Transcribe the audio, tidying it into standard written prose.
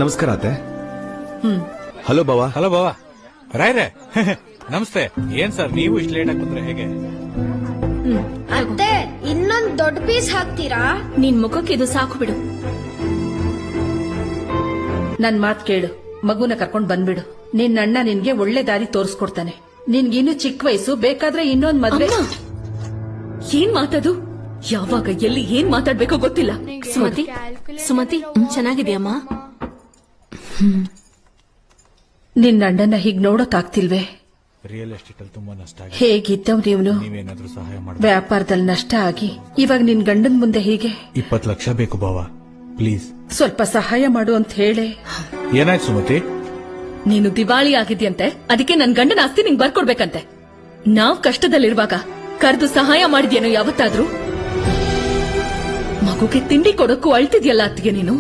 ನಮಸ್ಕಾರ ಅತ್ತೆ. ಹಲೋ ಬಾವಾ. ಹಲೋ ಬಾವಾ ರಾಯ್ರೆ. ನಮಸ್ತೆ. ಏನ್ ಸರ್ ನೀವು ಇಷ್ಟು ಲೇಟ್ ಆಗಿ ಬಂದ್ರೆ ಹೇಗೆ? ಅತ್ತೆ ಇನ್ನೊಂದ್ ದೊಡ್ಡ ಪೀಸ್ ಹಾಕ್ತೀರಾ? ನಿನ್ ಮುಖಕ್ಕೆ ಇದು ಸಾಕು ಬಿಡು. ನನ್ ಮಾತ್ ಕೇಳು, ಮಗುನ ಕರ್ಕೊಂಡ್ ಬಂದ್ಬಿಡು. ನಿನ್ನ ಅಣ್ಣ ನಿನ್ಗೆ ಒಳ್ಳೆ ದಾರಿ ತೋರಿಸ್ಕೊಡ್ತಾನೆ. ನಿನ್ಗಿನ್ನು ಚಿಕ್ಕ ವಯಸ್ಸು, ಬೇಕಾದ್ರೆ ಇನ್ನೊಂದ್ ಮದ್ವೆ. ಏನ್ ಮಾತದು? ಯಾವಾಗ ಎಲ್ಲಿ ಏನ್ ಮಾತಾಡ್ಬೇಕೋ ಗೊತ್ತಿಲ್ಲ. ಸುಮತಿ ಸುಮತಿ ಚೆನ್ನಾಗಿದ್ಯಮ್ಮ? ನಿನ್ನ ಅಣ್ಣನ ಹೀಗ್ ನೋಡಕ್ಕಾಗ್ತಿಲ್ವೇ? ರಿಯಲ್ ಎಸ್ಟೇಟ್ ಅಲ್ಲಿ ತುಂಬಾ ನಷ್ಟ ಆಗಿದೆ. ಹೇಗಿದ್ದವ್ ನೀವ್ನು? ನೀವೇನಾದ್ರೂ ಸಹಾಯ ಮಾಡಿ. ವ್ಯಾಪಾರದಲ್ಲಿ ನಷ್ಟ ಆಗಿ ಇವಾಗ ನಿನ್ ಗಂಡನ್ ಮುಂದೆ ಹೀಗೆ 20 ಲಕ್ಷ ಬೇಕು ಬಾವಾ, ಪ್ಲೀಸ್ ಸ್ವಲ್ಪ ಸಹಾಯ ಮಾಡು ಅಂತ ಹೇಳೆ. ಏನಾಯ್ತು ಸುಮತಿ? ನೀನು ದಿವಾಳಿ ಆಗಿದ್ಯಂತೆ, ಅದಕ್ಕೆ ನನ್ ಗಂಡನ ಆಸ್ತಿ ನಿಂಗ್ ಬರ್ಕೊಡ್ಬೇಕಂತೆ. ನಾವ್ ಕಷ್ಟದಲ್ಲಿರುವಾಗ ಕರೆದು ಸಹಾಯ ಮಾಡಿದ್ಯೇನೋ ಯಾವತ್ತಾದ್ರೂ? ಮಗುಗೆ ತಿಂಡಿ ಕೊಡೋಕ್ಕೂ ಅಳ್ತಿದ್ಯಲ್ಲ ಅತ್ತಿಗೆ ನೀನು.